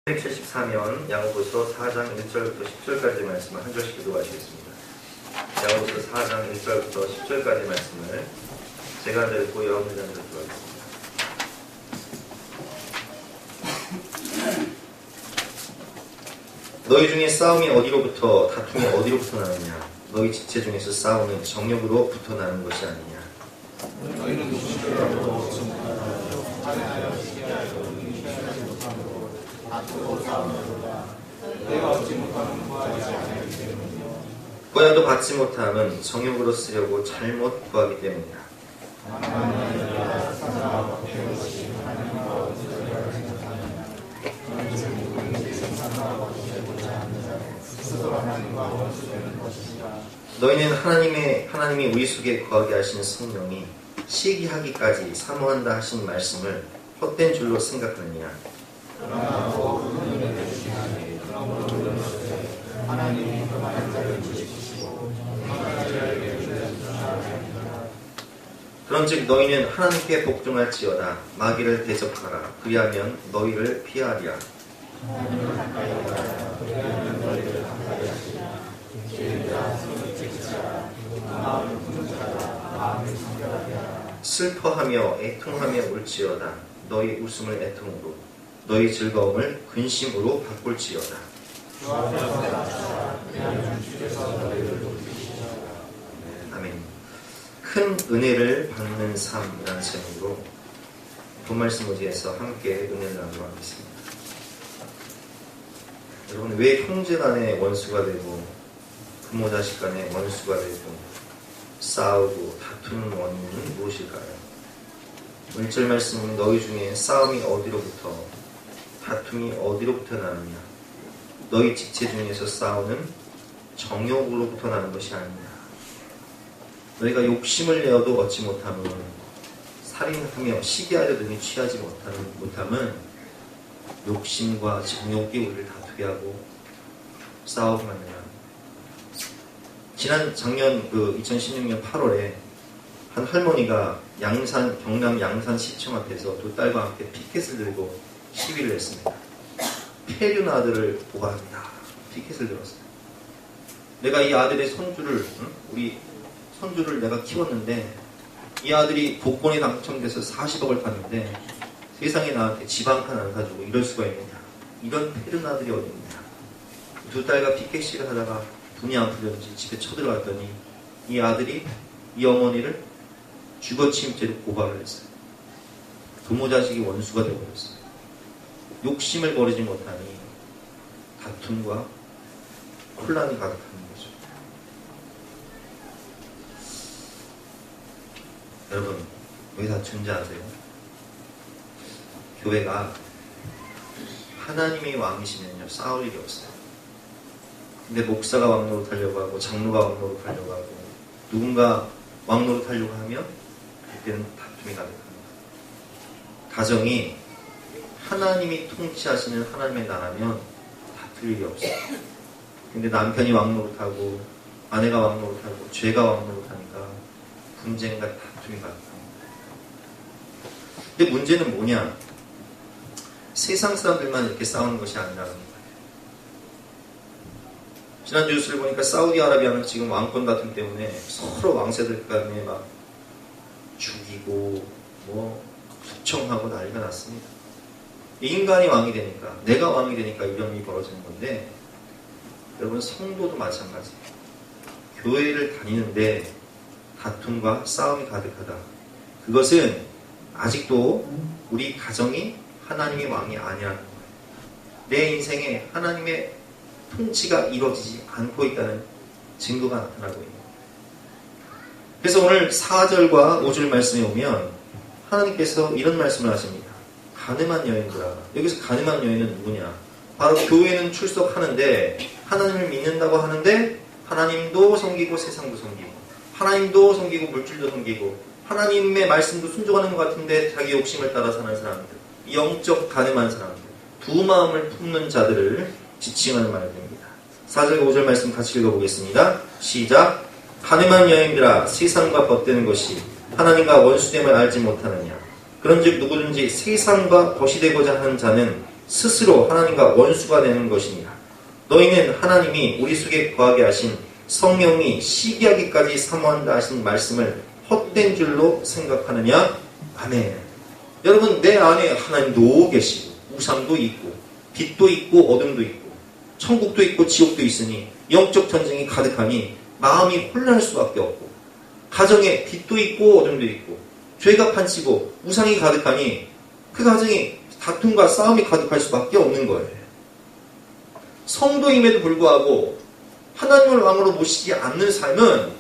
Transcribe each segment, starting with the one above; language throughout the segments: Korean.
174면 야고보서 4장 1절부터 10절까지 말씀을 한 절씩 교도하시겠습니다. 야고보서 4장 1절부터 10절까지 말씀을 제가 한 절 읽고 여러분들 한 절 들어가겠습니다. 너희 중에 싸움이 어디로부터 다툼이 어디로부터 나느냐? 너희 지체 중에서 싸움은 정욕으로부터 나는 것이 아니냐? 구하여도 받지 못함은 정욕으로 쓰려고 잘못 구하기 때문이라. 너희는 하나님이 우리 속에 거하게 하시는 성령이 시기하기까지 사모한다 하신 말씀을 헛된 줄로 생각하느냐? 그런즉 너희는 하나님께 복종할지어다. 마귀를 대적하라. 그리하면 너희를 피하리라. 슬퍼하며 애통하며 울지어다. 너희 웃음을 애통으로, 너희 즐거움을 근심으로 바꿀지어다. 아멘. 큰 은혜를 받는 삶이라는 제목으로 본말씀 의지해서 함께 은혜를 나누도록 하겠습니다. 여러분, 왜 형제 간에 원수가 되고 부모 자식 간에 원수가 되고 싸우고 다투는 원인은 무엇일까요? 1절 말씀은 너희 중에 싸움이 어디로부터 다툼이 어디로부터 나느냐? 너희 지체 중에서 싸우는 정욕으로부터 나는 것이 아니냐? 너희가 욕심을 내어도 얻지 못함은 살인하며 시기하려더니 취하지 못함은 욕심과 정욕이 우리를 다투게 하고 싸우게 만드냐? 작년 2016년 8월에 한 할머니가 경남 양산 시청 앞에서 두 딸과 함께 피켓을 들고 시위를 했습니다. 폐륜 아들을 고발합니다. 피켓을 들었어요. 내가 이 아들의 우리 손주를 내가 키웠는데 이 아들이 복권에 당첨돼서 40억을 탔는데 세상에 나한테 집 한 칸 안 사주고 이럴 수가 있느냐? 이런 폐륜 아들이 어디 있느냐? 두 딸과 피켓 시위를 하다가 분이 안 풀렸는지 집에 쳐들어갔더니 이 아들이 이 어머니를 주거침입죄로 고발을 했어요. 부모 자식이 원수가 되어버렸어요. 욕심을 버리지 못하니 다툼과 혼란이 가득한 거죠. 여러분, 왜 다툰지 아세요? 교회가 하나님이 왕이시면요 싸울 일이 없어요. 근데 목사가 왕노릇 하려고 하고 장로가 왕노릇 하려고 하고 누군가 왕노릇 하려고 하면 그때는 다툼이 가득합니다. 가정이 하나님이 통치하시는 하나님의 나라면 다툴 일이 없어요. 근데 남편이 왕노릇하고 아내가 왕노릇하고 죄가 왕노릇하니까 분쟁과 다툼이 가득합니다. 근데 문제는 뭐냐? 세상 사람들만 이렇게 싸우는 것이 아니라는 거예요. 지난 뉴스를 보니까 사우디아라비아는 지금 왕권 다툼 때문에 서로 왕세들 간에 막 죽이고 숙청하고 난리가 났습니다. 인간이 왕이 되니까, 내가 왕이 되니까 이런 일이 벌어지는 건데, 여러분, 성도도 마찬가지예요. 교회를 다니는데 다툼과 싸움이 가득하다. 그것은 아직도 우리 가정이 하나님의 왕이 아니라는 거예요. 내 인생에 하나님의 통치가 이루어지지 않고 있다는 증거가 나타나고 있는 거예요. 그래서 오늘 4절과 5절 말씀에 오면 하나님께서 이런 말씀을 하십니다. 가늠한 여인들아. 여기서 가늠한 여인은 누구냐? 바로 교회는 출석하는데 하나님을 믿는다고 하는데 하나님도 섬기고 세상도 섬기고 하나님도 섬기고 물질도 섬기고 하나님의 말씀도 순종하는 것 같은데 자기 욕심을 따라 사는 사람들, 영적 가늠한 사람들, 두 마음을 품는 자들을 지칭하는 말입니다. 4절 5절 말씀 같이 읽어보겠습니다. 시작. 가늠한 여인들아, 세상과 벗되는 것이 하나님과 원수됨을 알지 못하느냐? 그런즉 누구든지 세상과 벗이 되고자 하는 자는 스스로 하나님과 원수가 되는 것이니라. 너희는 하나님이 우리 속에 거하게 하신 성령이 시기하기까지 사모한다 하신 말씀을 헛된 줄로 생각하느냐? 아멘. 여러분, 내 안에 하나님도 계시고 우상도 있고 빛도 있고 어둠도 있고 천국도 있고 지옥도 있으니 영적 전쟁이 가득하니 마음이 혼란할 수밖에 없고, 가정에 빛도 있고 어둠도 있고 죄가 판치고 우상이 가득하니 그 가정이 다툼과 싸움이 가득할 수밖에 없는 거예요. 성도임에도 불구하고 하나님을 왕으로 모시지 않는 삶은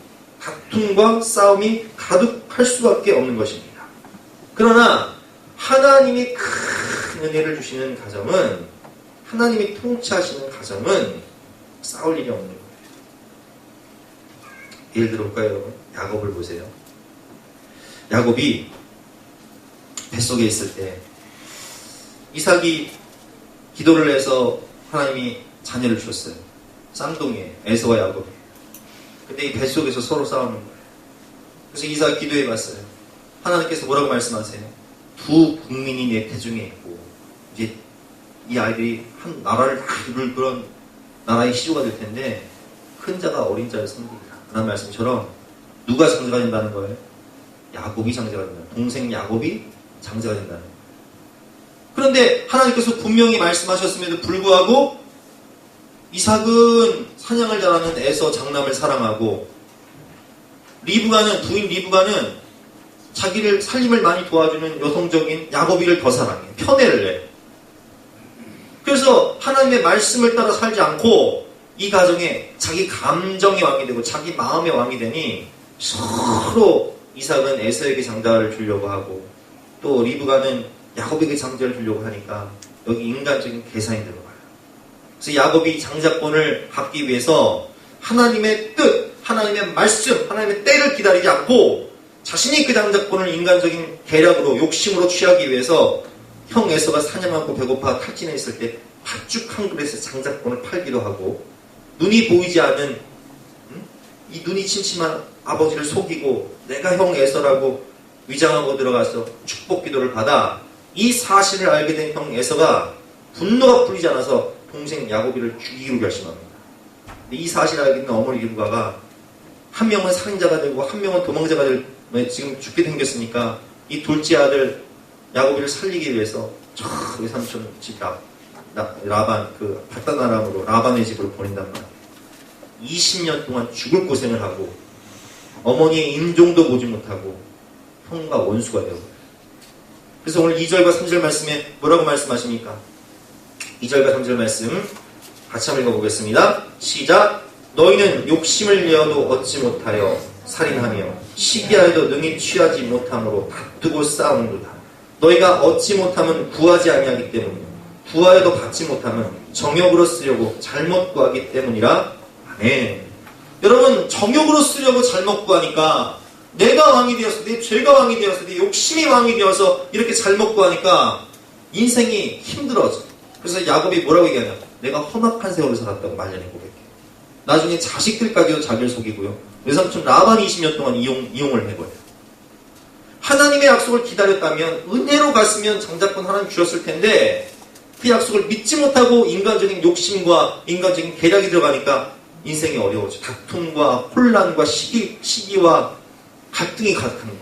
다툼과 싸움이 가득할 수밖에 없는 것입니다. 그러나 하나님이 큰 은혜를 주시는 가정은, 하나님이 통치하시는 가정은 싸울 일이 없는 거예요. 예를 들어볼까요, 여러분? 야곱을 보세요. 야곱이 뱃속에 있을 때 이삭이 기도를 해서 하나님이 자녀를 주셨어요. 쌍둥이에 에서와 야곱이. 근데 이 뱃속에서 서로 싸우는 거예요. 그래서 이삭이 기도해 봤어요. 하나님께서 뭐라고 말씀하세요? 두 국민이 내 태중에 있고 이제 이 아이들이 한 나라를 다 이룰 그런 나라의 시조가 될 텐데 큰 자가 어린 자를 섬기리라 라는 말씀처럼 누가 장자가 된다는 거예요? 야곱이 장자가 된다. 동생 야곱이 장자가 된다는 거예요. 그런데 하나님께서 분명히 말씀하셨음에도 불구하고 이삭은 사냥을 잘하는 에서 장남을 사랑하고, 부인 리브가는 자기를 살림을 많이 도와주는 여성적인 야곱이를 더 사랑해. 편애를 해. 그래서 하나님의 말씀을 따라 살지 않고 이 가정에 자기 감정의 왕이 되고 자기 마음의 왕이 되니 서로 이삭은 에서에게 장자를 주려고 하고 또 리브가는 야곱에게 장자를 주려고 하니까 여기 인간적인 계산이 들어가요. 그래서 야곱이 장자권을 갖기 위해서 하나님의 뜻, 하나님의 말씀, 하나님의 때를 기다리지 않고 자신이 그 장자권을 인간적인 계략으로, 욕심으로 취하기 위해서 형 에서가 사냥하고 배고파 탈진해 있을 때 팥죽 한 그릇에 장자권을 팔기도 하고, 눈이 보이지 않는 이 눈이 침침한 아버지를 속이고 내가 형 에서라고 위장하고 들어가서 축복 기도를 받아 이 사실을 알게 된 형 에서가 분노가 풀리지 않아서 동생 야곱이를 죽이기로 결심합니다. 이 사실을 알게 된 어머니 리브가가 한 명은 살인자가 되고 한 명은 도망자가 될, 지금 죽게 생겼으니까 이 둘째 아들 야곱이를 살리기 위해서 저 외삼촌 집 라반, 그 바다나람으로 라반의 집으로 보낸단 말이에요. 20년 동안 죽을 고생을 하고 어머니의 임종도 보지 못하고 형과 원수가 되어버려요. 그래서 오늘 2절과 3절 말씀에 뭐라고 말씀하십니까? 2절과 3절 말씀 같이 한번 읽어보겠습니다. 시작! 너희는 욕심을 내어도 얻지 못하여 살인하며 시기하여도 능히 취하지 못함으로 다투고 싸우는도다. 너희가 얻지 못하면 구하지 아니하기 때문이요 구하여도 받지 못하면 정욕으로 쓰려고 잘못 구하기 때문이라. 아멘. 여러분, 정욕으로 쓰려고 잘못 구하니까 내가 왕이 되어서, 내 죄가 왕이 되어서, 내 욕심이 왕이 되어서 이렇게 잘못 구하니까 인생이 힘들어져. 그래서 야곱이 뭐라고 얘기하냐? 내가 험악한 세월을 살았다고 말년에 고백해. 나중에 자식들까지도 자기를 속이고요. 외삼촌 라반이 20년 동안 이용을 해버려요. 하나님의 약속을 기다렸다면, 은혜로 갔으면 장자권 하나님 주셨을 텐데 그 약속을 믿지 못하고 인간적인 욕심과 인간적인 계략이 들어가니까 인생이 어려워져. 다툼과 혼란과 시기와 갈등이 가득한 거예요.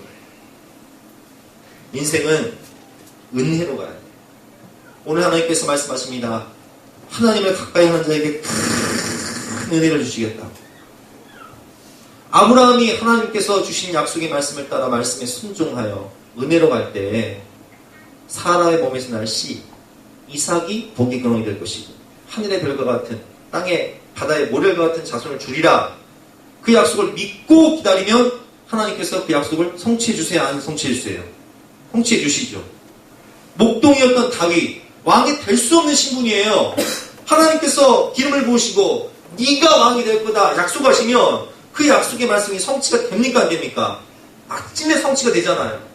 인생은 은혜로 가야 돼요. 오늘 하나님께서 말씀하십니다. 하나님을 가까이 하는 자에게 큰 은혜를 주시겠다고. 아브라함이 하나님께서 주신 약속의 말씀을 따라 말씀에 순종하여 은혜로 갈 때 사라의 몸에서 날 씨, 이삭이 복의 근원이 될 것이고 하늘의 별과 같은 땅의 바다의 모래과 같은 자손을 주리라. 그 약속을 믿고 기다리면 하나님께서 그 약속을 성취해 주세요? 안 성취해 주세요? 성취해 주시죠. 목동이었던 다윗, 왕이 될 수 없는 신분이에요. 하나님께서 기름을 부으시고 네가 왕이 될 거다 약속하시면 그 약속의 말씀이 성취가 됩니까? 안 됩니까? 마침내 성취가 되잖아요.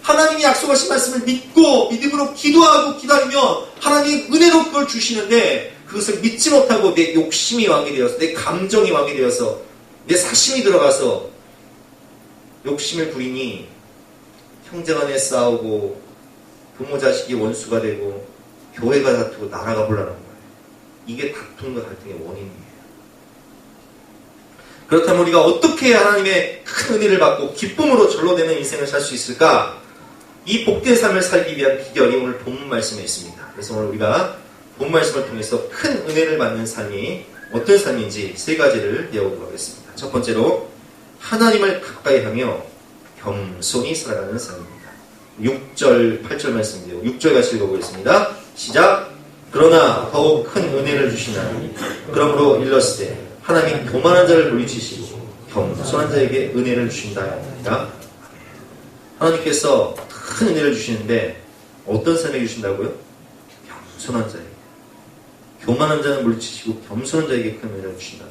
하나님이 약속하신 말씀을 믿고 믿음으로 기도하고 기다리면 하나님이 은혜로 그걸 주시는데, 그것을 믿지 못하고 내 욕심이 왕이 되어서, 내 감정이 왕이 되어서, 내 사심이 들어가서 욕심을 부리니 형제간에 싸우고 부모 자식이 원수가 되고 교회가 다투고 나라가 혼란한 거예요. 이게 다툼과 갈등의 원인이에요. 그렇다면 우리가 어떻게 하나님의 큰 은혜를 받고 기쁨으로 절로되는 인생을 살 수 있을까? 이 복된 삶을 살기 위한 비결이 오늘 본문 말씀에 있습니다. 그래서 오늘 우리가 본 말씀을 통해서 큰 은혜를 받는 삶이 어떤 삶인지 세 가지를 배워보도록 하겠습니다. 첫 번째로 하나님을 가까이 하며 겸손히 살아가는 삶입니다. 6절, 8절 말씀인데요. 6절 같이 읽어보겠습니다. 시작! 그러나 더욱 큰 은혜를 주시나니 그러므로 일렀을 때 하나님이 교만한 자를 물리치시고 겸손한 자에게 은혜를 주신다 하니까 하나님께서 큰 은혜를 주시는데 어떤 삶에게 주신다고요? 겸손한 자에게. 교만한 자는 물리치시고 겸손한 자에게 큰 은혜를 주신다.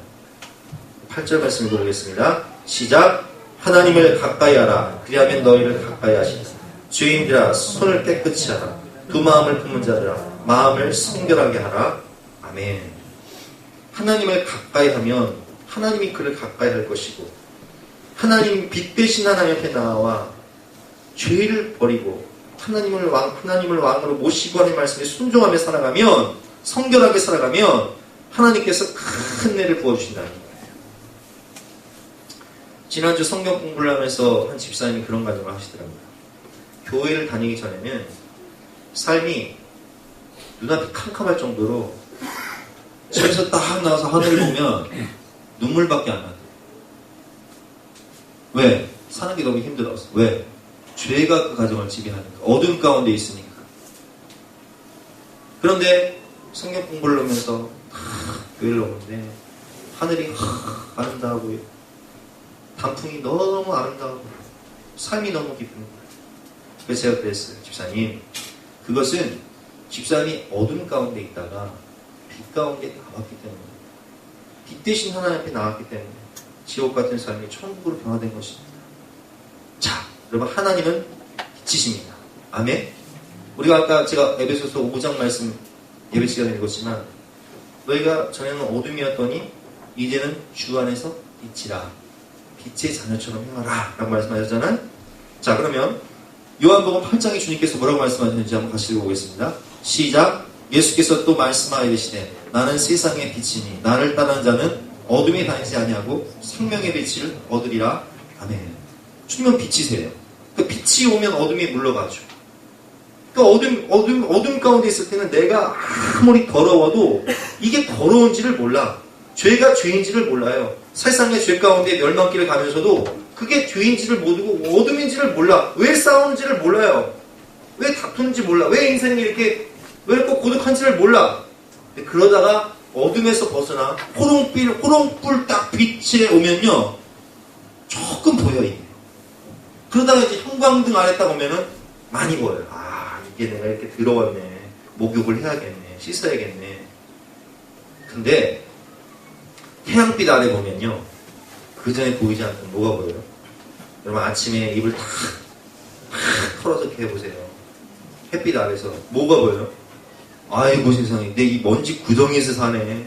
8절 말씀 읽어보겠습니다. 시작! 하나님을 가까이 하라. 그리하면 너희를 가까이 하시라. 죄인들아 손을 깨끗이 하라. 두 마음을 품은 자들아 마음을 성결하게 하라. 아멘. 하나님을 가까이 하면 하나님이 그를 가까이 할 것이고 하나님 빛 대신 하나님 앞에 나와 죄를 버리고 하나님을 왕으로 모시고 하는 말씀에 순종하며 살아가면 성결하게 살아가면 하나님께서 큰 은혜를 부어주신다는 거예요. 지난주 성경 공부를 하면서 한 집사님이 그런 가정을 하시더라고요. 교회를 다니기 전에는 삶이 눈앞이 캄캄할 정도로 집에서 딱 나와서 하늘을 보면 눈물밖에 안 나요. 왜? 사는 게 너무 힘들어서. 왜? 죄가 그 가정을 지배하니까. 어둠 가운데 있으니까. 그런데 성경 공부를 하면서 교회를 오는데 하늘이 아름다우고요. 단풍이 너무 아름다우고 삶이 너무 기쁜 거예요. 그래서 제가 그랬어요. 집사님, 그것은 집사님이 어둠 가운데 있다가 빛 가운데 나왔기 때문에 빛 대신 하나님 앞에 나왔기 때문에 지옥 같은 삶이 천국으로 변화된 것입니다. 자, 여러분 하나님은 빛이십니다. 아멘. 우리가 아까 제가 에베소서 5장 말씀 예배 시간에 읽었지만 너희가 전에는 어둠이었더니 이제는 주 안에서 빛이라. 빛의 자녀처럼 행하라 라고 말씀하셨잖아요. 자, 그러면 요한복음 8장에 주님께서 뭐라고 말씀하셨는지 한번 같이 읽어보겠습니다. 시작! 예수께서 또 말씀하시되 나는 세상의 빛이니 나를 따르는 자는 어둠에 다니지 아니하고 생명의 빛을 얻으리라. 아멘. 주님은 빛이세요. 그 빛이 오면 어둠이 물러가죠. 그 어둠 가운데 있을 때는 내가 아무리 더러워도 이게 더러운지를 몰라. 죄가 죄인지를 몰라요. 세상의 죄 가운데 멸망길을 가면서도 그게 죄인지를 모르고 어둠인지를 몰라. 왜 싸우는지를 몰라요. 왜 다투는지 몰라. 왜 인생이 이렇게 왜 고독한지를 몰라. 그러다가 어둠에서 벗어나 호롱불 딱 빛에 오면요 조금 보여 이게. 그러다가 이제 형광등 아래 딱 오면은 많이 보여요. 아, 이게 내가 이렇게 더러웠네. 목욕을 해야겠네. 씻어야겠네. 근데 태양빛 아래 보면요 그 전에 보이지 않던 뭐가 보여요? 여러분 아침에 입을 탁 털어서 이렇게 해보세요. 햇빛 아래서 뭐가 보여요? 아이고 세상에 내 이 먼지 구덩이에서 사네.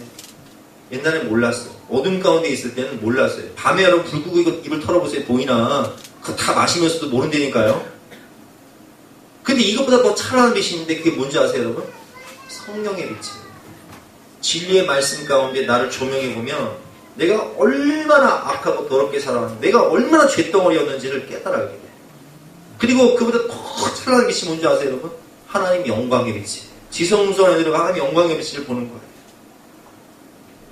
옛날에 몰랐어. 어둠 가운데 있을 때는 몰랐어요. 밤에 여러분 불 끄고 입을 털어보세요. 보이나? 그거 다 마시면서도 모른다니까요. 근데 이것보다 더 찬란한 빛이 있는데 그게 뭔지 아세요 여러분? 성령의 빛이에요. 진리의 말씀 가운데 나를 조명해보면 내가 얼마나 악하고 더럽게 살아왔는지 내가 얼마나 쇳덩어리였는지를 깨달아가게 돼요. 그리고 그보다 더 찬란한 빛이 뭔지 아세요 여러분? 하나님 영광의 빛이. 지성소원에 들어가 하나님 영광의 빛을 보는 거예요.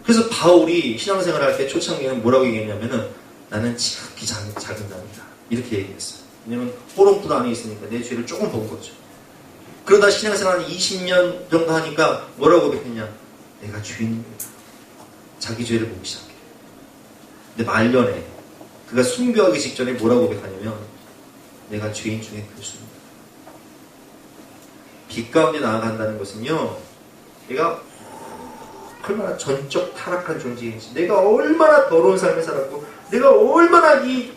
그래서 바울이 신앙생활 할 때 초창기에는 뭐라고 얘기했냐면은 나는 지극히 작은 자입니다. 이렇게 얘기했어요. 왜냐면 호롱불 안에 있으니까 내 죄를 조금 본 거죠. 그러다 신앙생활 한 20년 정도 하니까 뭐라고 고백했냐? 내가 죄인입니다. 자기 죄를 보기 시작해요. 근데 말년에 그가 순교하기 직전에 뭐라고 고백하냐면 내가 죄인 중에 교수입니다. 빛 가운데 나아간다는 것은요 내가 얼마나 전적 타락한 존재인지 내가 얼마나 더러운 삶을 살았고 내가 얼마나 이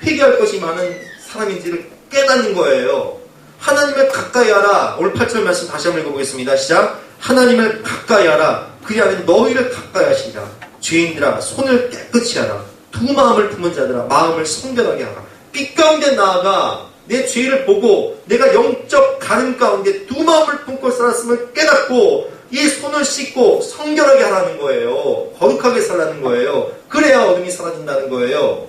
회개할 것이 많은 사람인지를 깨닫는 거예요. 하나님을 가까이 하라. 오늘 8절 말씀 다시 한번 읽어보겠습니다. 시작. 하나님을 가까이 하라. 그리하면 너희를 가까이 하시리라. 죄인들아 손을 깨끗이 하라. 두 마음을 품은 자들아 마음을 성결하게 하라. 빛 가운데 나아가 내 죄를 보고 내가 영적 가름 가운데 두 마음을 품고 살았음을 깨닫고 이 손을 씻고 성결하게 하라는 거예요. 거룩하게 살라는 거예요. 그래야 어둠이 사라진다는 거예요.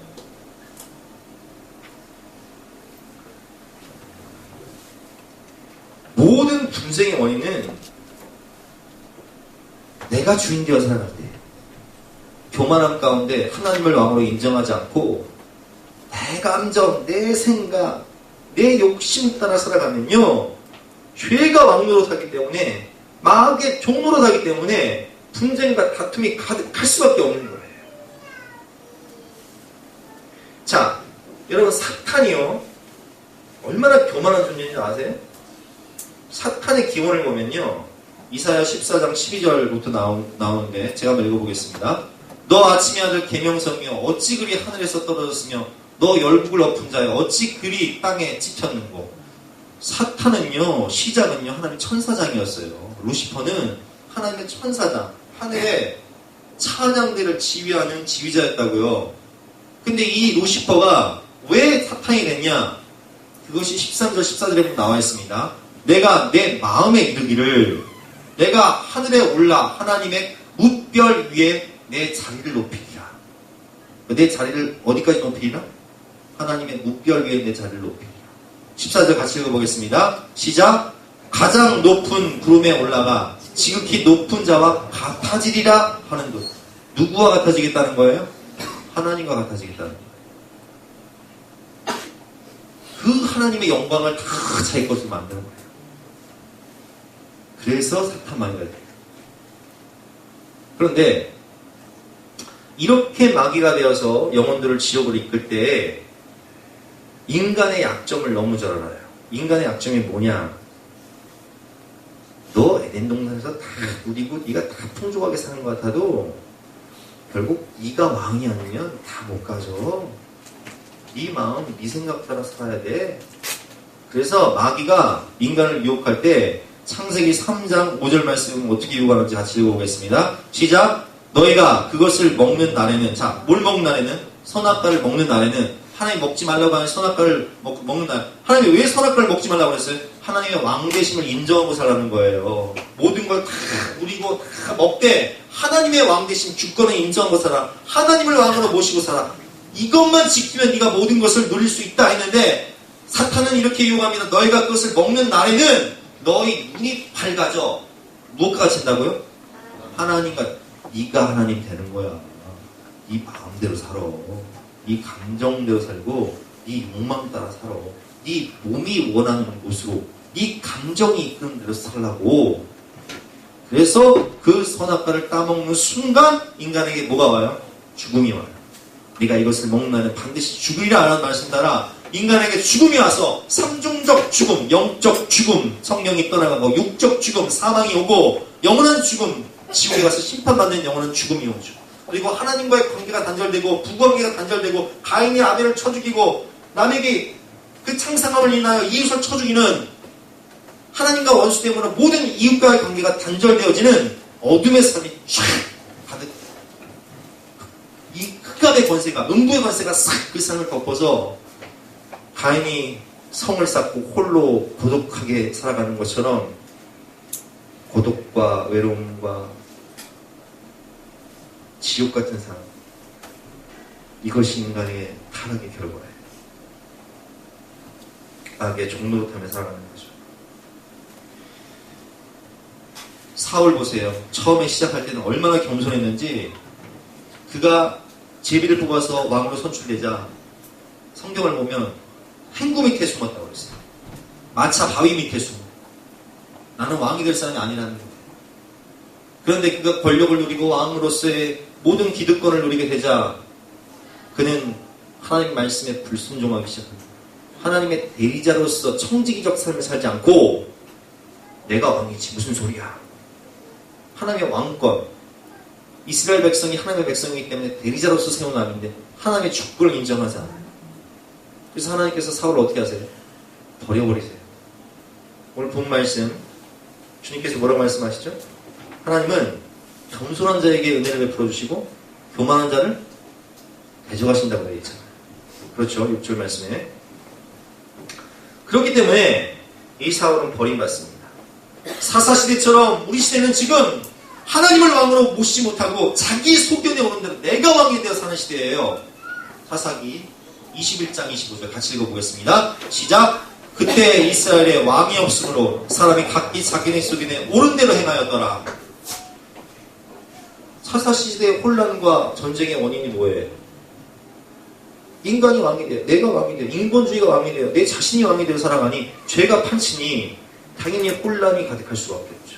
모든 분쟁의 원인은 내가 주인 되어 살아갈 때, 교만함 가운데 하나님을 왕으로 인정하지 않고 내 감정, 내 생각, 내 욕심 따라 살아가면요, 죄가 왕노로 사기 때문에, 마귀의 종로로 사기 때문에 분쟁과 다툼이 가득할 수밖에 없는 거예요. 자, 여러분, 사탄이요, 얼마나 교만한 존재인지 아세요? 사탄의 기원을 보면요, 이사야 14장 12절부터 나오는데 제가 한번 읽어보겠습니다. 너 아침의 아들 계명성이여 어찌 그리 하늘에서 떨어졌으며 너 열국을 엎은 자여 어찌 그리 땅에 찍혔는고. 사탄은요, 시작은요, 하나님의 천사장이었어요. 루시퍼는 하나님의 천사장, 하늘의 찬양대를 지휘하는 지휘자였다고요. 근데 이 루시퍼가 왜 사탄이 됐냐? 그것이 13절 14절에 나와 있습니다. 내가 내 마음에 이르기를 내가 하늘에 올라 하나님의 뭇별 위에 내 자리를 높이리라. 내 자리를 어디까지 높이리라? 하나님의 뭇별 위에 내 자리를 높이리라. 14절 같이 읽어보겠습니다. 시작. 가장 높은 구름에 올라가 지극히 높은 자와 같아지리라 하는 것. 누구와 같아지겠다는 거예요? 하나님과 같아지겠다는 거예요. 그 하나님의 영광을 다 자기 것으로 만드는 거예요. 그래서 사탄마귀가 돼요. 그런데 이렇게 마귀가 되어서 영혼들을 지옥으로 이끌 때 인간의 약점을 너무 잘 알아요. 인간의 약점이 뭐냐? 너 에덴 동산에서 다 누리고 네가 다 풍족하게 사는 것 같아도 결국 네가 왕이 아니면 다 못 가져. 네 마음, 네 생각 따라 살아야 돼. 그래서 마귀가 인간을 유혹할 때 창세기 3장 5절 말씀 어떻게 유혹하는지 같이 읽어보겠습니다. 시작. 너희가 그것을 먹는 날에는, 자, 뭘 먹는 날에는? 선악과를 먹는 날에는, 하나님 먹지 말라고 하는 선악과를 먹는 날, 하나님이 왜 선악과를 먹지 말라고 그랬어요? 하나님의 왕되심을 인정하고 살라는 거예요. 모든 걸 다 누리고 다 먹되 하나님의 왕되심 주권을 인정하고 살아. 하나님을 왕으로 모시고 살아. 이것만 지키면 네가 모든 것을 누릴 수 있다 했는데 사탄은 이렇게 유혹합니다. 너희가 그것을 먹는 날에는 너희 눈이 밝아져. 무엇과 같이 한다고요? 하나님과. 네가 하나님 되는 거야. 네 마음대로 살아. 네 감정대로 살고 네 욕망 따라 살아. 네 몸이 원하는 곳으로 네 감정이 이끄는 대로 살라고. 그래서 그 선악과를 따먹는 순간 인간에게 뭐가 와요? 죽음이 와요. 네가 이것을 먹는 날은 반드시 죽으리라 라는 말씀 따라 인간에게 죽음이 와서 삼중적 죽음, 영적 죽음, 성령이 떠나가고 육적 죽음, 사망이 오고 영원한 죽음, 지옥에 가서 심판받는 영원한 죽음이 오죠. 그리고 하나님과의 관계가 단절되고 부관계가 단절되고 가인이 아벨을 쳐 죽이고 남에게 그 창상함을 인하여 이웃을 쳐 죽이는 하나님과 원수 때문에 모든 이웃과의 관계가 단절되어지는 어둠의 삶이 쫙 가득. 이 흑암의 권세가, 음부의 권세가 싹 그 삶을 덮어서 가인이 성을 쌓고 홀로 고독하게 살아가는 것처럼 고독과 외로움과 지옥 같은 삶, 이것이 인간의 타락의 결과예요. 악의 종노릇하며 살아가는 거죠. 사울 보세요. 처음에 시작할 때는 얼마나 겸손했는지 그가 제비를 뽑아서 왕으로 선출되자 성경을 보면 행구 밑에 숨었다고 그랬어요. 마차 바위 밑에 숨어. 나는 왕이 될 사람이 아니라는 거예요. 그런데 그가 권력을 누리고 왕으로서의 모든 기득권을 누리게 되자 그는 하나님 말씀에 불순종하기 시작합니다. 하나님의 대리자로서 청지기적 삶을 살지 않고 내가 왕이지 무슨 소리야. 하나님의 왕권, 이스라엘 백성이 하나님의 백성이기 때문에 대리자로서 세운 왕인데 하나님의 주권을 인정하지 않아요. 그래서 하나님께서 사울을 어떻게 하세요? 버려버리세요. 오늘 본 말씀 주님께서 뭐라고 말씀하시죠? 하나님은 겸손한 자에게 은혜를 베풀어 주시고 교만한 자를 대적하신다고 되어 있잖아요. 그렇죠. 6절 말씀에 그렇기 때문에 이 사울은 버림받습니다. 사사시대처럼 우리 시대는 지금 하나님을 왕으로 모시지 못하고 자기 소견에 오는 대로 내가 왕이 되어 사는 시대예요. 사사기 21장 25절 같이 읽어보겠습니다. 시작. 그때 이스라엘에 왕이 없으므로 사람이 각기 자기네 소견에 옳은 대로 행하였더라. 사사시대의 혼란과 전쟁의 원인이 뭐예요? 인간이 왕이 돼요. 내가 왕이 돼요. 인본주의가 왕이 돼요. 내 자신이 왕이 되어 살아가니 죄가 판치니 당연히 혼란이 가득할 수밖에 없죠.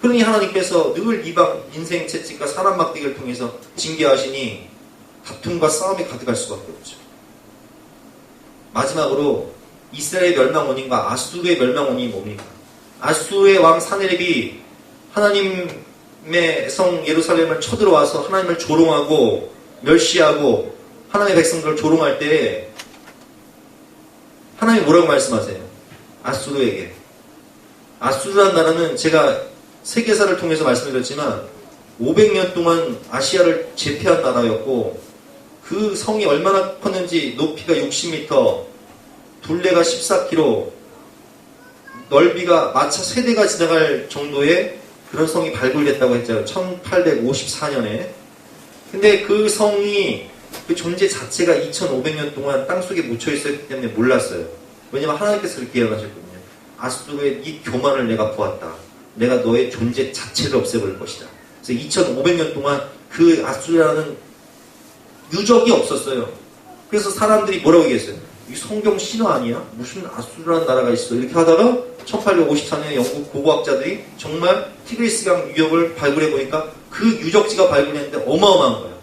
그러니 하나님께서 늘 이방 인생 채찍과 사람 막대기를 통해서 징계하시니 다툼과 싸움이 가득할 수밖에 없죠. 마지막으로 이스라엘의 멸망 원인과 아수르의 멸망 원인이 뭡니까? 아수르의 왕 사네립이 하나님의 성 예루살렘을 쳐들어와서 하나님을 조롱하고 멸시하고 하나님의 백성들을 조롱할 때 하나님이 뭐라고 말씀하세요? 아수르에게. 아수르란 나라는 제가 세계사를 통해서 말씀드렸지만 500년 동안 아시아를 제패한 나라였고 그 성이 얼마나 컸는지 높이가 60m, 둘레가 14km, 넓이가 마차 세대가 지나갈 정도의 그런 성이 발굴됐다고 했잖아요. 1854년에. 근데 그 성이 그 존재 자체가 2500년 동안 땅속에 묻혀있었기 때문에 몰랐어요. 왜냐면 하나님께서 그렇게 예언하셨거든요. 아수르의 이 교만을 내가 보았다. 내가 너의 존재 자체를 없애버릴 것이다. 그래서 2500년 동안 그 아수르라는 유적이 없었어요. 그래서 사람들이 뭐라고 얘기했어요? 이 성경 신화 아니야? 무슨 아수르라는 나라가 있어? 이렇게 하다가 1854년에 영국 고고학자들이 정말 티그리스강 유적을 발굴해보니까 그 유적지가 발굴했는데 어마어마한 거예요.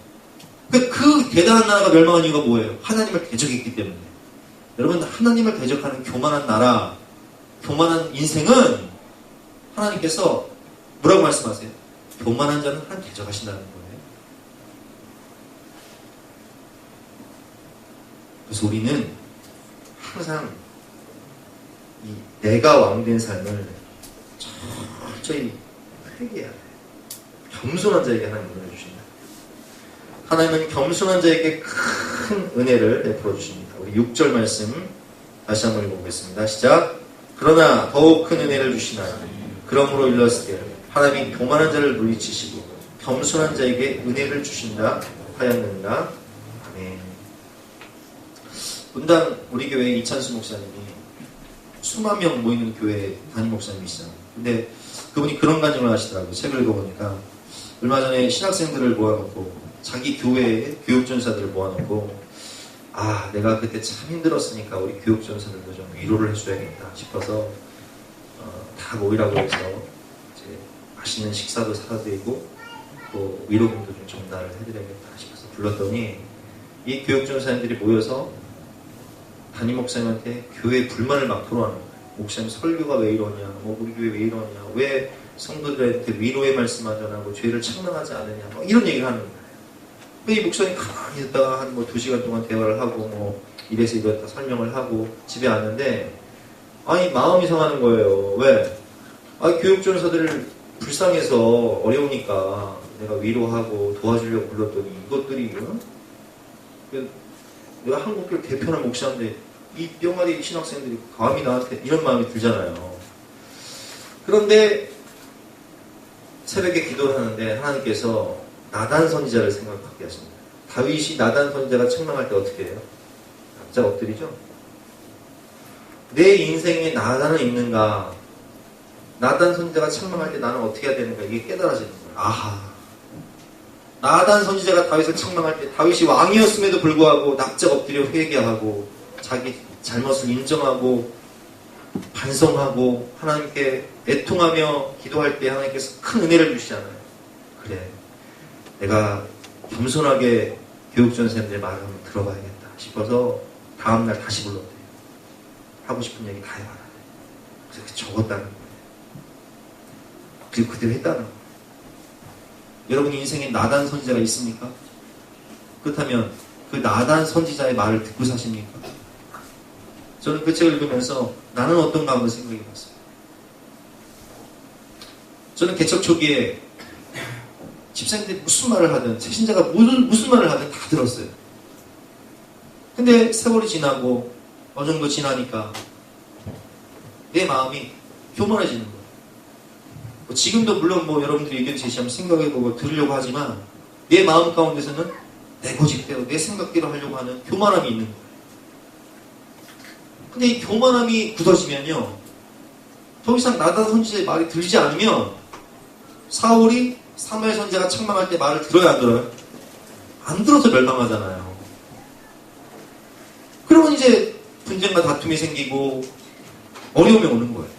그 대단한 나라가 멸망한 이유가 뭐예요? 하나님을 대적했기 때문에. 여러분, 하나님을 대적하는 교만한 나라, 교만한 인생은 하나님께서 뭐라고 말씀하세요? 교만한 자는 하나님 대적하신다는 거예요. 그래서 우리는 항상 이 내가 왕된 삶을 철저히 회개해야 돼요. 겸손한 자에게 하나님 은혜를 주신다. 하나님은 겸손한 자에게 큰 은혜를 베풀어 주십니다. 우리 6절 말씀 다시 한번 읽어보겠습니다. 시작. 그러나 더욱 큰 은혜를 주시나요? 그러므로 일렀으되 하나님이 교만한 자를 물리치시고 겸손한 자에게 은혜를 주신다 하였느니라. 아멘. 분당 우리 교회 이찬수 목사님이 수만 명 모이는 교회 담임 목사님이시잖아요. 근데 그분이 그런 간증을 하시더라고요. 책을 읽어보니까 얼마 전에 신학생들을 모아놓고 자기 교회의 교육전사들을 모아놓고 내가 그때 참 힘들었으니까 우리 교육전사들도 좀 위로를 해줘야겠다 싶어서 다 모이라고 해서 이제 맛있는 식사도 사드리고 또 위로금도 좀 전달을 해드려야겠다 싶어서 불렀더니 이 교육전사님들이 모여서 담임 목사님한테 교회 불만을 막 토로하는 거예요. 목사님 설교가 왜 이러냐, 우리 교회 왜 이러냐, 왜 성도들한테 위로의 말씀 안 전하고 죄를 책망하지 않느냐, 이런 얘기를 하는 거예요. 이 목사님 가만히 있다가 한 2시간 동안 대화를 하고 이래서 이랬다 설명을 하고 집에 왔는데 마음이 상하는 거예요. 왜? 교육전사들을 불쌍해서 어려우니까 내가 위로하고 도와주려고 불렀더니 이것들이 내가 한국교회 대표하는 목사인데 이 뿅아리 신학생들이 감히 나한테 이런 마음이 들잖아요. 그런데 새벽에 기도를 하는데 하나님께서 나단 선지자를 생각하게 하십니다. 다윗이 나단 선지자가 책망할 때 어떻게 해요? 납작 엎드리죠? 내 인생에 나단은 있는가? 나단 선지자가 책망할 때 나는 어떻게 해야 되는가? 이게 깨달아지는 거예요. 나단 선지자가 다윗을 책망할 때 다윗이 왕이었음에도 불구하고 납작 엎드려 회개하고 자기 잘못을 인정하고 반성하고 하나님께 애통하며 기도할 때 하나님께서 큰 은혜를 주시잖아요. 그래, 내가 겸손하게 교육전사님들 말을 한번 들어봐야겠다 싶어서 다음날 다시 불렀대요. 하고 싶은 얘기 다 해봐라. 그래서 적었다는 거예요. 그리고 그대로 했다는 거예요. 여러분 인생에 나단 선지자가 있습니까? 그렇다면 그 나단 선지자의 말을 듣고 사십니까? 저는 그 책을 읽으면서 나는 어떤가 한번 생각해 봤어요. 저는 개척 초기에 집사님들이 무슨 말을 하든 새신자가 무슨 말을 하든 다 들었어요. 근데 세월이 지나고 어느 정도 지나니까 내 마음이 교만해지는 거예요. 지금도 물론 여러분들이 의견 제시하면 생각해보고 들으려고 하지만 내 마음 가운데서는 내 고집대로 내 생각대로 하려고 하는 교만함이 있는 거예요. 근데 이 교만함이 굳어지면요, 더 이상 나단 선지자의 말이 들리지 않으면 사울이 사무엘 선지자가 책망할 때 말을 들어야 안 들어요? 안 들어서 멸망하잖아요. 그러면 이제 분쟁과 다툼이 생기고 어려움이 오는 거예요.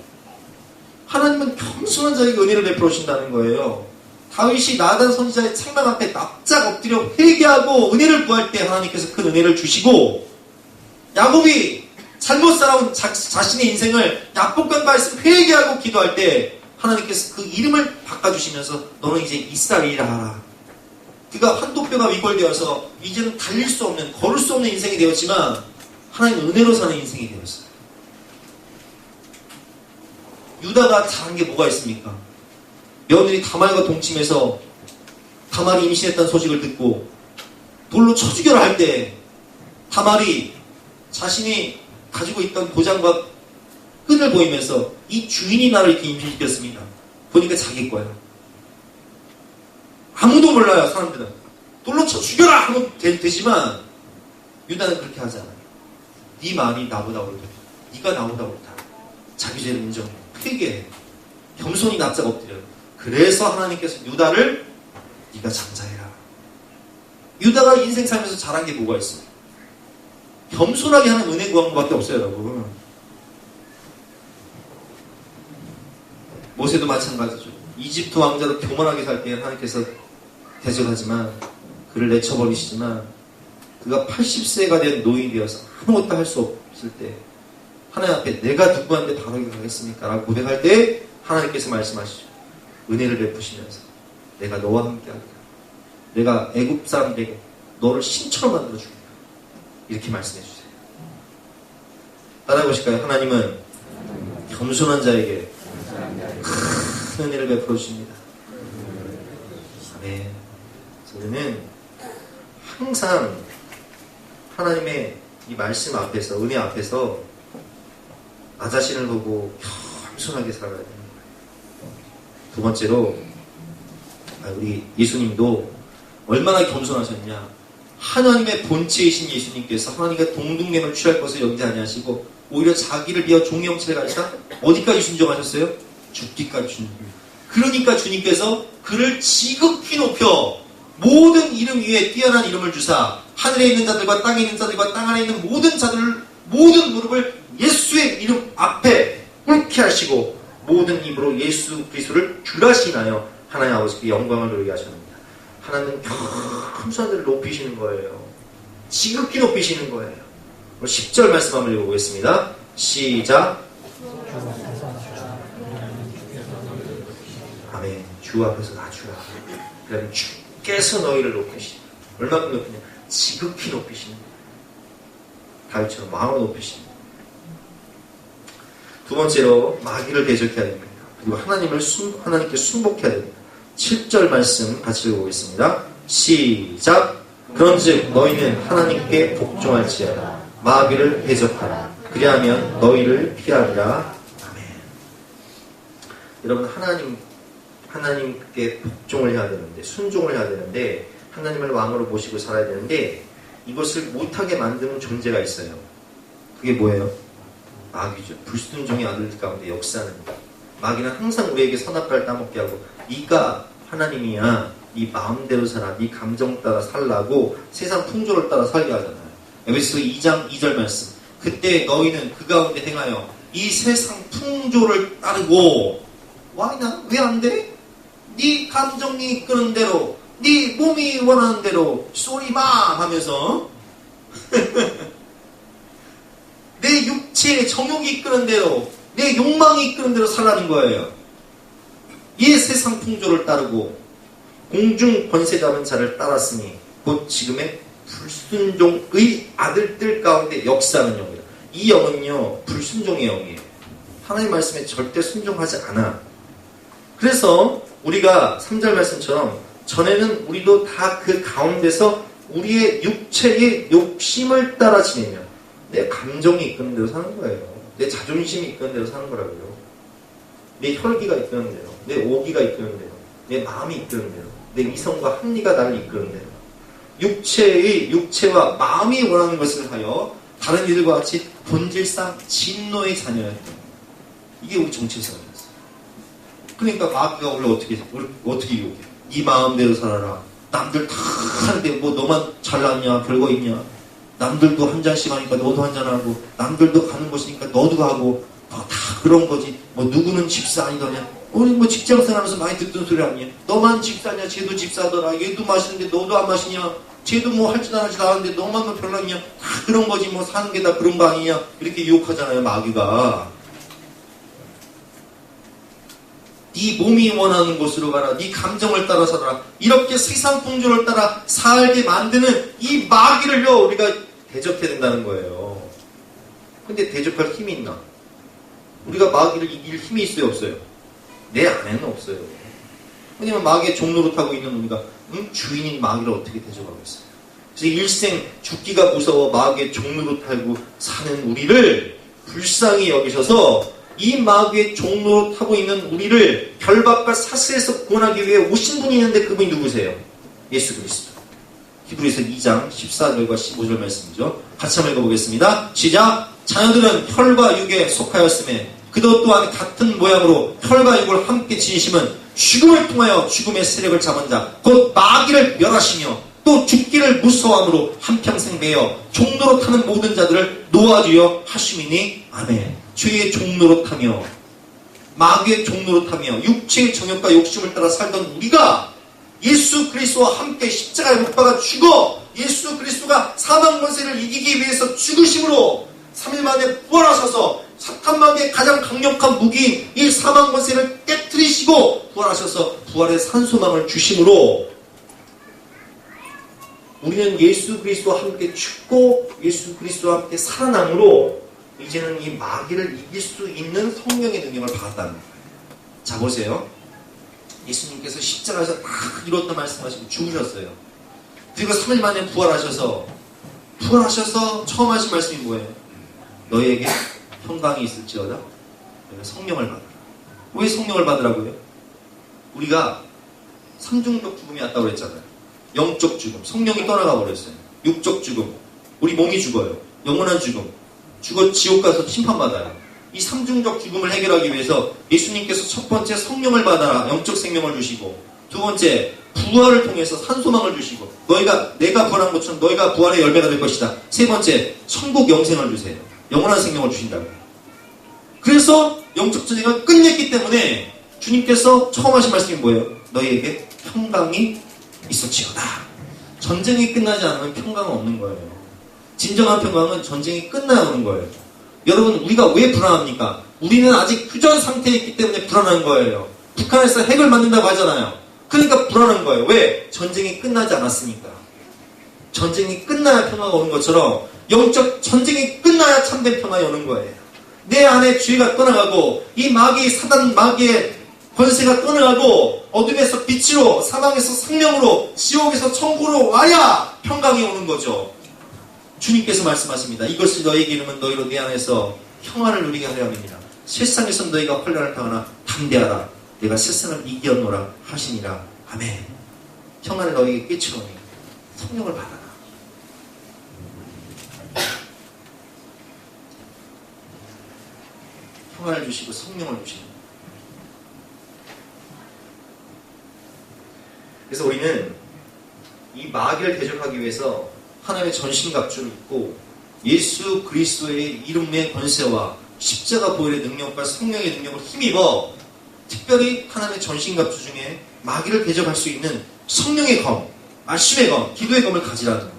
하나님은 겸손한 자에게 은혜를 베풀어 주신다는 거예요. 다윗이 나단 선지자의 책망 앞에 납작 엎드려 회개하고 은혜를 구할 때 하나님께서 큰 은혜를 주시고, 야곱이 잘못 살아온 자신의 인생을 약복한 바에서 회개하고 기도할 때 하나님께서 그 이름을 바꿔주시면서 너는 이제 이스라엘이라 하라. 그가 한도뼈가 위골되어서 이제는 달릴 수 없는, 걸을 수 없는 인생이 되었지만 하나님 은혜로 사는 인생이 되었어요. 유다가 잘한 게 뭐가 있습니까? 며느리 다말과 동침해서 다말이 임신했다는 소식을 듣고 돌로 쳐 죽여라 할 때 다말이 자신이 가지고 있던 도장과 끈을 보이면서 이 주인이 나를 이렇게 임신시켰습니다. 보니까 자기 거예요. 아무도 몰라요. 사람들은 돌로 쳐 죽여라 하면 되지만 유다는 그렇게 하지 않아요. 네 말이 나보다 옳다. 네가 나보다 옳다. 자기 죄를 인정해. 회개해. 겸손히 납작 엎드려요. 그래서 하나님께서 유다를 네가 장자해라. 유다가 인생 살면서 잘한 게 뭐가 있어요? 겸손하게 하는 은혜 구한 것밖에 없어요, 여러분. 모세도 마찬가지죠. 이집트 왕자로 교만하게 살 때 하나님께서 대접하지만 그를 내쳐버리시지만 그가 80세가 된 노인이 되어서 아무것도 할 수 없을 때 하나님 앞에 내가 누구한테 바르게 가겠습니까? 라고 고백할 때 하나님께서 말씀하시죠. 은혜를 베푸시면서 내가 너와 함께 하리라. 내가 애굽 사람 되고 너를 신처럼 만들어 주겠다. 이렇게 말씀해 주세요. 따라해 보실까요? 하나님은 겸손한 자에게 큰 은혜를 베풀어 주십니다. 아멘. 저는 항상 하나님의 이 말씀 앞에서, 은혜 앞에서 나 자신을 보고 겸손하게 살아야 됩니다. 두 번째로, 우리 예수님도 얼마나 겸손하셨냐. 하나님의 본체이신 예수님께서 하나님과 동등됨을 취할 것을 염지 아니하시고 오히려 자기를 비하 종의 형체를 가지사 어디까지 순종하셨어요? 죽기까지 순종. 그러니까 주님께서 그를 지극히 높여 모든 이름 위에 뛰어난 이름을 주사 하늘에 있는 자들과 땅에 있는 자들과 땅 안에 있는 모든 자들, 모든 무릎을 예수의 이름 앞에 꿇게 하시고 모든 입으로 예수 그리스도를 주라시나요 하나님 아버지께 영광을 돌리게 하셨습니다. 하나님은 겸손한 자를 높이시는 거예요. 지극히 높이시는 거예요. 10절 말씀 한번 읽어보겠습니다. 시작. 아멘. 주 앞에서 낮추라. 그러면 주께서 너희를 높이시니 얼마큼 높이냐? 지극히 높이시는 거예요. 다윗처럼 마음을 높이시는 거예요. 두 번째로 마귀를 대적해야 됩니다. 그리고 하나님께 순복해야 됩니다. 7절 말씀 같이 읽어보겠습니다. 시작. 그런즉 너희는 하나님께 복종할지어다. 마귀를 대적하라. 그리하면 너희를 피하리라. 아멘. 여러분, 하나님께 복종을 해야 되는데, 순종을 해야 되는데, 하나님을 왕으로 모시고 살아야 되는데, 이것을 못하게 만드는 존재가 있어요. 그게 뭐예요? 마귀죠. 불순종의 아들들 가운데 역사하는 것. 마귀는 항상 우리에게 선악과를 따먹게 하고 네가 하나님이야. 네 마음대로 살아. 네 감정 따라 살라고 세상 풍조를 따라 살게 하잖아요. 에베소서 2장 2절 말씀. 그때 너희는 그 가운데 행하여 이 세상 풍조를 따르고 와이나 왜 안 돼? 네 감정이 이끄는 대로 네 몸이 원하는 대로 쏘리마 하면서 내 육체의 정욕이 이끄는 대로 내 욕망이 이끄는 대로 살라는 거예요. 이 세상 풍조를 따르고 공중 권세 잡은 자를 따랐으니 곧 지금의 불순종의 아들들 가운데 역사하는 영이다. 이 영은요 불순종의 영이에요. 하나님 말씀에 절대 순종하지 않아. 그래서 우리가 3절 말씀처럼 전에는 우리도 다 그 가운데서 우리의 육체의 욕심을 따라 지내며 내 감정이 이끄는 대로 사는 거예요. 내 자존심이 이끄는 대로 사는 거라고요. 내 혈기가 이끄는 대로, 내 오기가 이끄는 대로, 내 마음이 이끄는 대로, 내 이성과 합리가 나를 이끄는 대로. 육체와 마음이 원하는 것을 하여 다른 이들과 같이 본질상 진노의 자녀였다. 이게 우리 정체성이었어요. 그러니까 마귀가 원래 어떻게 유혹해? 네 마음대로 살아라. 남들 다 하는데 뭐 너만 잘났냐? 별거 있냐? 남들도 한 잔씩 하니까 너도 한 잔하고, 남들도 가는 곳이니까 너도 가고, 다 그런 거지. 뭐 누구는 집사 아니더냐? 우리 뭐 직장생활하면서 많이 듣던 소리 아니냐? 너만 집사냐? 쟤도 집사더라. 얘도 마시는데 너도 안 마시냐? 쟤도 뭐 할지도 안 할지도 않은데 너만 뭐 별로냐? 다 그런 거지. 뭐 사는 게 다 그런 거 아니냐? 이렇게 유혹하잖아요, 마귀가. 네 몸이 원하는 곳으로 가라. 네 감정을 따라 살아라. 이렇게 세상 풍조를 따라 살게 만드는 이 마귀를요, 우리가 대적해야 된다는 거예요. 근데 대적할 힘이 있나? 우리가 마귀를 이길 힘이 있어요, 없어요? 내 안에는 없어요. 왜냐면 마귀의 종노릇하고 있는 우리가 주인인 마귀를 어떻게 대적하겠어요? 그래서 일생 죽기가 무서워 마귀의 종노릇하고 사는 우리를 불쌍히 여기셔서 이 마귀의 종노릇하고 있는 우리를 결박과 사슬에서 구원하기 위해 오신 분이 있는데 그분이 누구세요? 예수 그리스도. 히브리서 2장 14절과 15절 말씀이죠. 같이 한번 읽어보겠습니다. 시작! 자녀들은 혈과 육에 속하였음에 그도 또한 같은 모양으로 혈과 육을 함께 지니심은 죽음을 통하여 죽음의 세력을 잡은 자 곧 마귀를 멸하시며 또 죽기를 무서워함으로 한평생 매여 종노릇하는 모든 자들을 놓아주려 하심이니 아멘. 죄의 종노릇하며 마귀의 종노릇하며 육체의 정욕과 욕심을 따라 살던 우리가 예수 그리스도와 함께 십자가에 못 박아 죽어 예수 그리스도가 사망 권세를 이기기 위해서 죽으심으로 3일 만에 부활하셔서 사탄 마귀의 가장 강력한 무기인 이 사망 권세를 깨트리시고 부활하셔서 부활의 산소망을 주심으로 우리는 예수 그리스도와 함께 죽고 예수 그리스도와 함께 살아남으로 이제는 이 마귀를 이길 수 있는 성령의 능력을 받았다는 거예요. 자 보세요. 예수님께서 십자가에서 다 이뤘다 말씀하시고 죽으셨어요. 그리고 3일 만에 부활하셔서 처음 하신 말씀이 뭐예요? 너희에게 평강이 있을지어다 성령을 받으라. 왜 성령을 받으라고요? 우리가 삼중적 죽음이 왔다고 그랬잖아요. 영적 죽음, 성령이 떠나가 버렸어요. 육적 죽음, 우리 몸이 죽어요. 영원한 죽음, 죽어 지옥 가서 심판받아요. 이 삼중적 죽음을 해결하기 위해서 예수님께서 첫 번째 성령을 받아라, 영적 생명을 주시고, 두 번째 부활을 통해서 산소망을 주시고, 내가 부활한 것처럼 너희가 부활의 열매가 될 것이다. 세 번째 천국 영생을 주세요. 영원한 생명을 주신다고. 그래서 영적 전쟁을 끝냈기 때문에 주님께서 처음 하신 말씀이 뭐예요? 너희에게 평강이 있을지어다. 전쟁이 끝나지 않으면 평강은 없는 거예요. 진정한 평강은 전쟁이 끝나야 오는 거예요. 여러분, 우리가 왜 불안합니까? 우리는 아직 휴전 상태에 있기 때문에 불안한 거예요. 북한에서 핵을 만든다고 하잖아요. 그러니까 불안한 거예요. 왜? 전쟁이 끝나지 않았으니까. 전쟁이 끝나야 평화가 오는 것처럼 영적 전쟁이 끝나야 참된 평화가 오는 거예요. 내 안에 죄가 떠나가고 이 사단 마귀의 권세가 떠나가고 어둠에서 빛으로, 사망에서 생명으로, 지옥에서 천국으로 와야 평강이 오는 거죠. 주님께서 말씀하십니다. 이것을 너희에게 이르면 너희로 내 안에서 평안을 누리게 하려 함이니라. 세상에서 너희가 혼란을 당하나 담대하라. 내가 세상을 이기었노라 하시니라. 아멘. 평안을 너희에게 끼치노니 성령을 받아라. 평안을 주시고 성령을 주시는. 그래서 우리는 이 마귀를 대적하기 위해서 하나님의 전신갑주를 입고 예수 그리스도의 이름의 권세와 십자가 보혈의 능력과 성령의 능력을 힘입어 특별히 하나님의 전신갑주 중에 마귀를 대적할 수 있는 성령의 검, 말씀의 검, 기도의 검을 가지라는 거예요.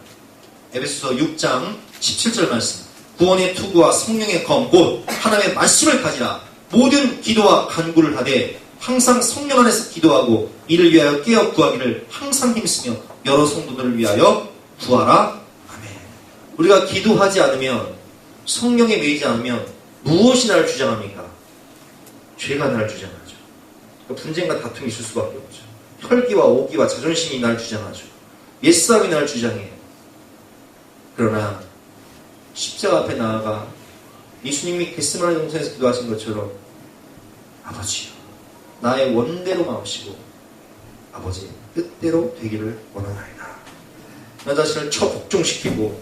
에베소서 6장 17절 말씀. 구원의 투구와 성령의 검, 곧 하나님의 말씀을 가지라. 모든 기도와 간구를 하되 항상 성령 안에서 기도하고 이를 위하여 깨어 구하기를 항상 힘쓰며 여러 성도들을 위하여 구하라. 아멘. 우리가 기도하지 않으면, 성령에 매이지 않으면 무엇이 나를 주장합니까? 죄가 나를 주장하죠. 그러니까 분쟁과 다툼이 있을 수밖에 없죠. 혈기와 오기와 자존심이 나를 주장하죠. 옛사람이 나를 주장해요. 그러나 십자가 앞에 나아가 예수님이 겟세마네 동산에서 기도하신 것처럼 아버지요, 나의 원대로 마옵시고 아버지의 뜻대로 되기를 원하나이다. 나 자신을 처복종시키고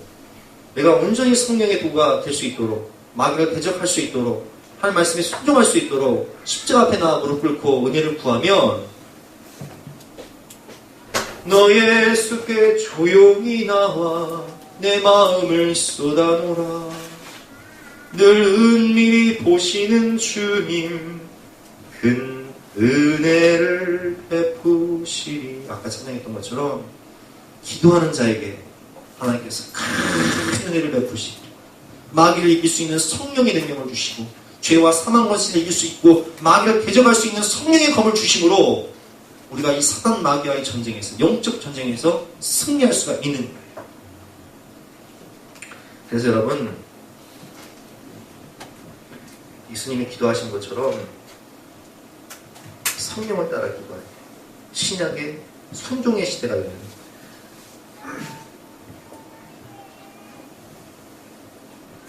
내가 온전히 성령의 도구가 될 수 있도록, 마귀를 대적할 수 있도록, 하나님 말씀에 순종할 수 있도록 십자가 앞에 나아 무릎 꿇고 은혜를 구하면 너의 숲에 조용히 나와 내 마음을 쏟아놓으라. 늘 은밀히 보시는 주님 큰 은혜를 베푸시리. 아까 찬양했던 것처럼 기도하는 자에게 하나님께서 큰 은혜를 베푸시고 마귀를 이길 수 있는 성령의 능력을 주시고 죄와 사망 권세를 이길 수 있고 마귀를 대적할 수 있는 성령의 검을 주심으로 우리가 이 사단 마귀와의 전쟁에서, 영적 전쟁에서 승리할 수가 있는 거예요. 그래서 여러분, 예수님이 기도하신 것처럼 성령을 따라 기도해요. 신약의 순종의 시대가 있는 거예요.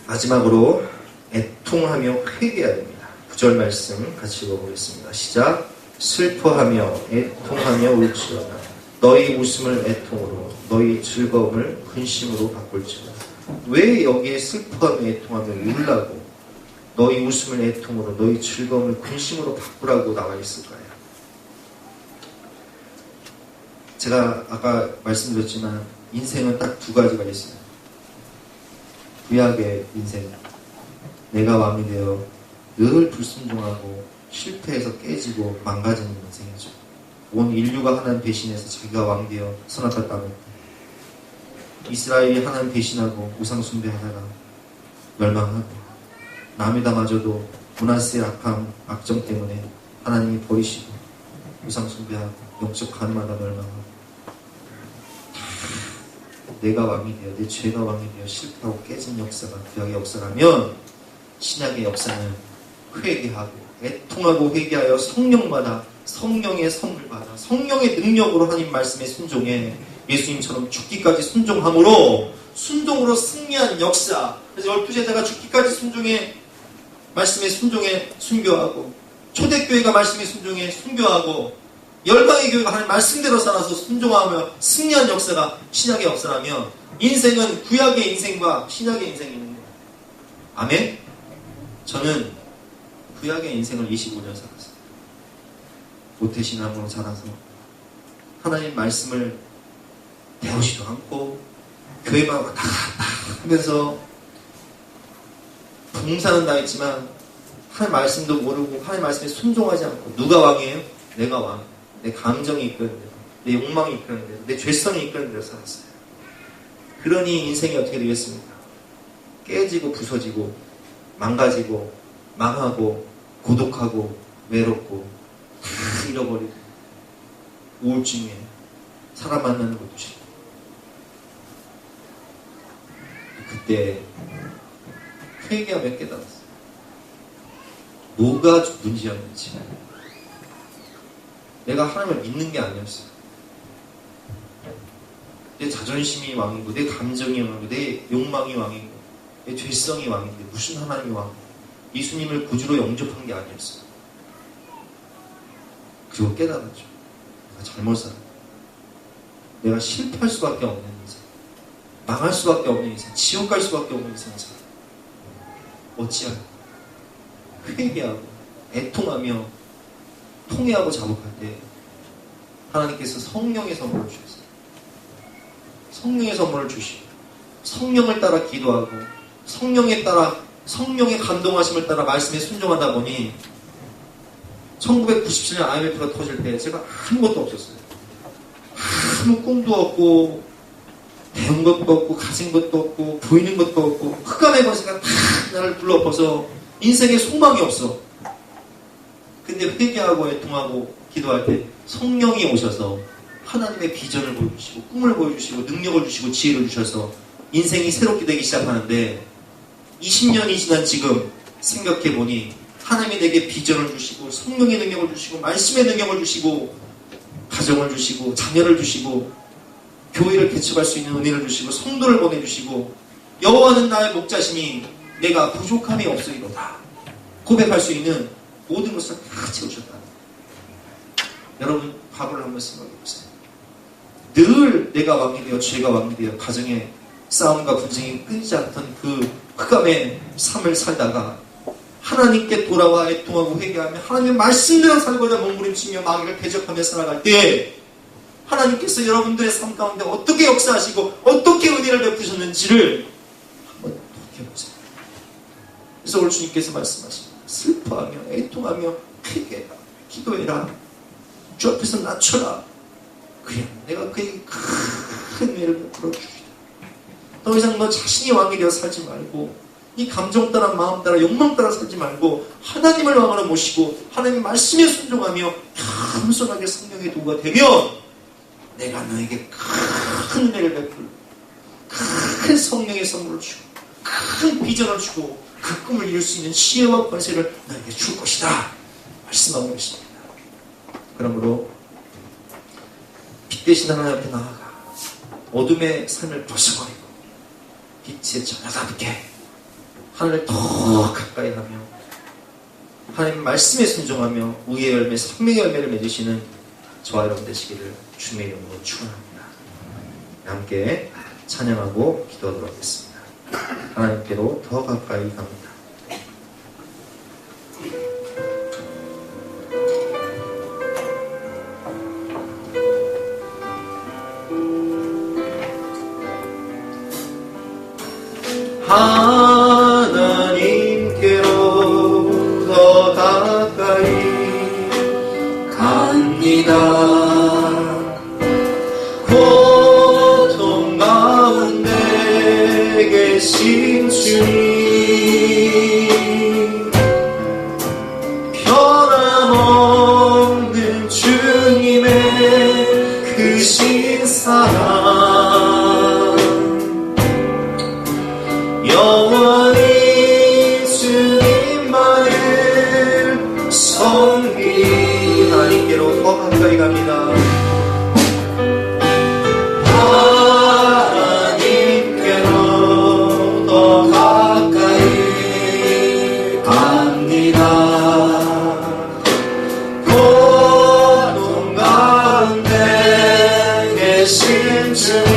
마지막으로 애통하며 회개해야 됩니다. 9절 말씀 같이 읽어보겠습니다. 시작. 슬퍼하며 애통하며 울지어다. 너희 웃음을 애통으로, 너희 즐거움을 근심으로 바꿀지어다. 왜 여기에 슬퍼하며 애통하며 울라고, 너희 웃음을 애통으로, 너희 즐거움을 근심으로 바꾸라고 나와 있을까요? 제가 아까 말씀드렸지만 인생은 딱 두 가지가 있어요. 구약의 인생, 내가 왕이 되어 늘 불순종하고 실패해서 깨지고 망가지는 인생이죠. 온 인류가 하나님 배신해서 자기가 왕이 되어 선악을 따먹고, 이스라엘이 하나님 배신하고 우상 숭배하다가 멸망하고, 남유다마저도 므낫세의 악정 때문에 하나님이 버리시고 우상 숭배하고 영적 가늠하다 멸망하고, 내가 왕이 되어, 내 죄가 왕이 되어 실패하고 깨진 역사가 구약의 역사라면, 신약의 역사는 회개하고 애통하고 회개하여 성령받아, 성령의 선물 받아, 성령의 능력으로 하나님 말씀에 순종해 예수님처럼 죽기까지 순종함으로 순종으로 승리한 역사. 그래서 12제자가 죽기까지 순종해 말씀에 순종해 순교하고, 초대교회가 말씀에 순종해 순교하고, 열방의 교회가 하나님 말씀대로 살아서 순종하며 승리한 역사가 신약의 역사라면, 인생은 구약의 인생과 신약의 인생이 있는 거예요. 아멘? 저는 구약의 인생을 25년 살았어요. 모태신앙으로 자라서 하나님 말씀을 배우지도 않고 교회만 왔다 갔다 하면서 봉사는 다 했지만 하나님 말씀도 모르고 하나님 말씀에 순종하지 않고, 누가 왕이에요? 내가 왕. 내 감정이 이끄는 대로, 내 욕망이 이끄는 대로, 내 죄성이 이끄는 대로 살았어요. 그러니 인생이 어떻게 되겠습니까? 깨지고 부서지고 망가지고 망하고 고독하고 외롭고 다 잃어버리고 우울증에 사람 만나는 것도 싫고. 그때 회개하며 깨달았어요. 뭐가 문제였는지. 내가 하나님을 믿는 게 아니었어요. 내 자존심이 왕이고, 내 감정이 왕이고, 내 욕망이 왕이고, 내 죄성이 왕인데 무슨 하나님이 왕이고, 예수님을 구주로 영접한 게 아니었어요. 그리고 깨달았죠. 내가 잘못 살았다. 내가 실패할 수밖에 없는 인생, 망할 수밖에 없는 인생, 지옥 갈 수밖에 없는 인생을 살아. 어찌하여 회개하고 애통하며 통회하고 자복할 때 하나님께서 성령의 선물을 주셨어요. 성령의 선물을 주시고 성령을 따라 기도하고 성령에 따라, 성령의 감동하심을 따라 말씀에 순종하다 보니 1997년 IMF가 터질 때 제가 아무것도 없었어요. 아무 꿈도 없고 배운 것도 없고 가진 것도 없고 보이는 것도 없고 흑암의 권세가 다 나를 불러엎어서 인생에 소망이 없어. 근데 회개하고 애통하고 기도할 때 성령이 오셔서 하나님의 비전을 보여주시고 꿈을 보여주시고 능력을 주시고 지혜를 주셔서 인생이 새롭게 되기 시작하는데, 20년이 지난 지금 생각해보니 하나님이 내게 비전을 주시고 성령의 능력을 주시고 말씀의 능력을 주시고 가정을 주시고 자녀를 주시고 교회를 개척할 수 있는 은혜를 주시고 성도를 보내주시고 여호와는 나의 목자시니 내가 부족함이 없으리로다 고백할 수 있는 모든 것을 다 채우셨다. 여러분 과거를 한번 생각해보세요. 늘 내가 왕이 되어 죄가 왕이 되어 가정의 싸움과 분쟁이 끊이지 않던 그 흑암의 삶을 살다가 하나님께 돌아와 애통하고 회개하며 하나님의 말씀대로 살고자 몸부림치며 마귀를 대적하며 살아갈 때 하나님께서 여러분들의 삶 가운데 어떻게 역사하시고 어떻게 은혜를 베푸셨는지를 한번 돌이켜보세요. 그래서 오늘 주님께서 말씀하십니다. 슬퍼하며 애통하며 회개해라, 기도해라, 주 앞에서 낮춰라. 그래 내가 그에게 큰 은혜를 베풀어 주리라. 더 이상 너 자신이 왕이 되어 살지 말고 이 감정 따라 마음 따라 욕망 따라 살지 말고 하나님을 왕으로 모시고 하나님의 말씀에 순종하며 겸손하게 성령의 도구가 되면 내가 너에게 큰 은혜를 베풀고 큰 성령의 선물을 주고 큰 비전을 주고 그 꿈을 이룰 수 있는 지혜와 권세를 너에게 줄 것이다 말씀하고 계십니다. 그러므로 빛 대신 하나님 앞에 나아가 어둠의 삶을 벗어버리고 빛의 자녀답게 하늘을 더 가까이 가며 하나님 말씀에 순종하며 의의 열매, 생명의 열매를 맺으시는 저와 여러분 되시기를 주님의 이름으로 축원합니다. 함께 찬양하고 기도하도록 하겠습니다. 하나님께로 더 가까이 갑니다. 하나님께로 더 가까이 갑니다. 고통 가운데 계신 주님 변함없는 주님의 크신 사랑 영원히 주님만을 섬기 하나님께로 더 가까이 갑니다. 하나님께로 더 가까이 갑니다. 고통 가운데 계신 주님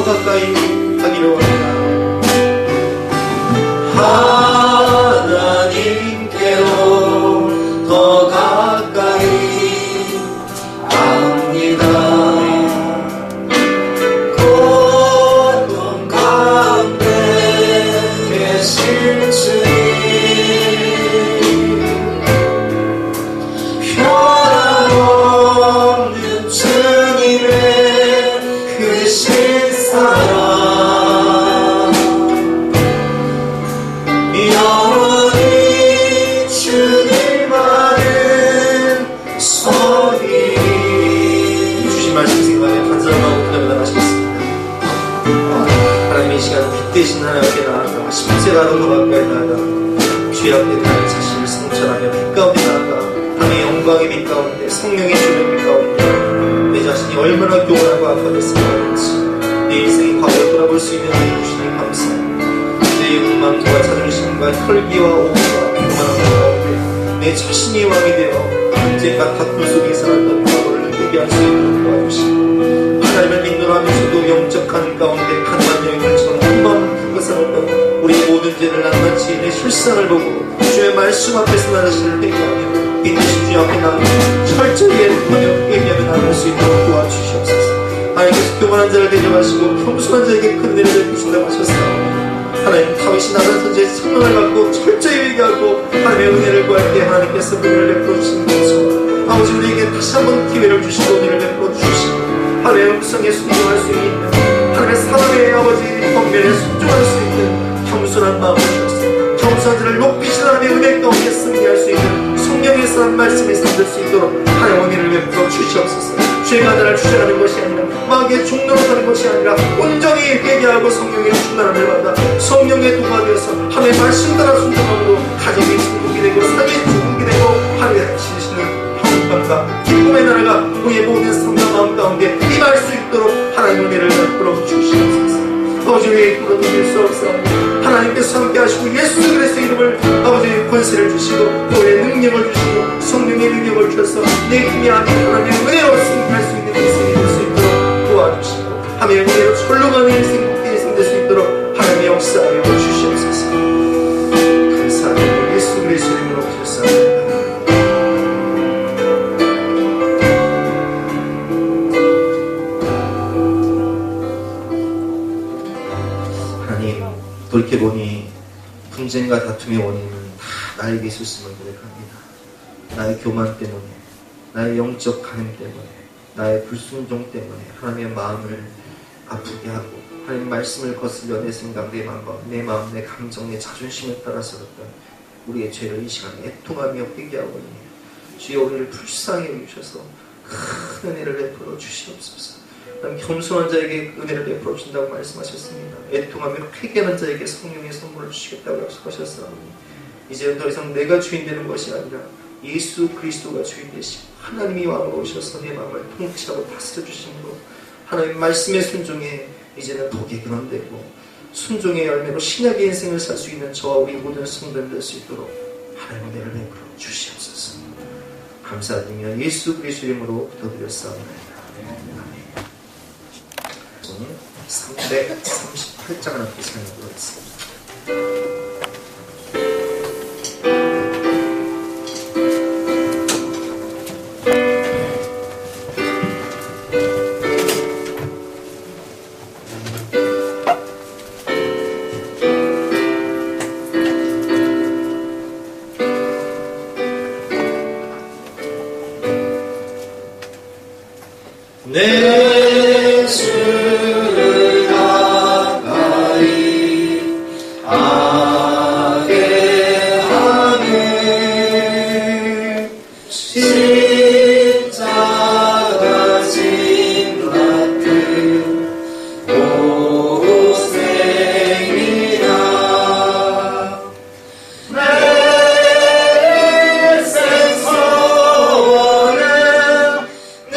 가까이 하기로 합니다. 하나님께로 더 가까이 갑니다. 고통 가운데 계신 주님 변함없는 주님의 크신 영원히 주님만을 섬기 주신 말씀 생각에 간절하고 기도를 하시겠습니다. 하나님의 시간 빛 대신 하나님 앞에 나아가 십자가로 더 가까이 나아가 주의 앞에 나의 자신을 성찰하며 빛 가운데 나아가 하나님의 영광의 빛 가운데 성령의 주의 빛 가운데 내 자신이 얼마나 교만하고 악하겠습니까? 내 인생의 과거를 돌아볼 수 있는 은혜 주시니 감사합니다. 내 욕망과 자존심과 혈기와 오기와 교만함 가운데 내 자신이 왕이 되어 언젠가 다툼 속에 살았던 과거를 회개할 수 있도록 도와주시고 하나님을 믿노라면서도 영적 가는 가운데 가난한 여인들처럼 한 마음을 품고 살았던 우리 모든 죄를 낱낱이 내 실상을 보고 주의 말씀 앞에서 나 자신을 회개하며 믿으신 주 앞에 나가 철저히 애통하며 회개하며 나갈 수 있도록 도와주시옵소서. 하나님께서 교만한 자를 대접하시고 겸손한 자에게 큰 은혜를 베푸신다고 하셨사오니 하나님 다윗이 나단 선지의 성령을 받고 철저히 회개하고 하나님의 은혜를 구할 때 하나님께서 은혜를 베풀어 주시는 것으로 아버지 우리에게 다시 한번 기회를 주시고 은혜를 베풀어 주시고 하나님의 음성에 순종할 수 있는 하나님의 사랑의 아버지 권면에 순종할 수 있는 겸손한 마음을 주셨습니다. 겸손한 자를 높이신 하나님의 은혜 가운데 승리할 수 있는 성령의 성령에서 한 말씀에 삼들 수 있도록 하나님 은혜를 베풀어 주시옵소서. 죄가 나를 주장하는 것이 아니라 마귀의 종로로 가는 것이 아니라 온전히 회개하고 성령의 충만함을 받아 성령의 도가 되어서 하나님의 말씀 따라 순종함으로 가정의 축복이 되고 사회의 축복이 되고 하나님의 신실을 평강과 기쁨의 나라가 우리의 모든 삶과 마음 가운데 임할 수 있도록 하나님의 은혜를 베풀어 주시옵소서. 아버지의 힘으로 드릴 수 없사오니 하나님께서 함께 하시고 예수 그리스도의 이름을 아버지의 권세를 주시고 또의 능력을 주시고 성령의 능력을 주셔서 내 힘이 아닌 하나님의 은혜로 승리할 수 있는 인생이 될 수 있도록 도와주시고 하나님의 은혜로 철로가는 인생 복된 인생 될 수 있도록 하나님의 역사하여 주시옵소서. 감사합니다. 예수 그리스도의 이름으로 기도합니다. 돌이켜보니 분쟁과 다툼의 원인은 다 나에게 있었음을 고백합니다. 나의 교만 때문에, 나의 영적 간음 때문에, 나의 불순종 때문에 하나님의 마음을 아프게 하고 하나님의 말씀을 거슬려 내 생각, 내 마음, 내 감정, 내 자존심에 따라서였던 우리의 죄를 이 시간에 애통하며 회개하오니 주여 우리를 불쌍히 여기셔서 큰 은혜를 베풀어 주시옵소서. 겸손한 자에게 은혜를 베풀어 준다고 말씀하셨습니다. 애통하며 회개하는 자에게 성령의 선물을 주시겠다고 약속하셨사오니 이제는 더 이상 내가 주인 되는 것이 아니라 예수 그리스도가 주인 되시고 하나님이 왕으로 오셔서 내 마음을 통치하고 다스려 주심으로 하나님 말씀의 순종에 이제는 독이 근원되고 순종의 열매로 신약의 인생을 살 수 있는 저와 우리 모든 성도들 될 수 있도록 하나님의 은혜를 베풀어 주시옵소서. 감사드리며 예수 그리스도 이름으로 기도드렸사옵나이다. 338장을 함께 사용하도록 하겠습니다. 내 주를 가까이 하게 하네 십자가 짐 같은 고생이라 내 인생 소원은 내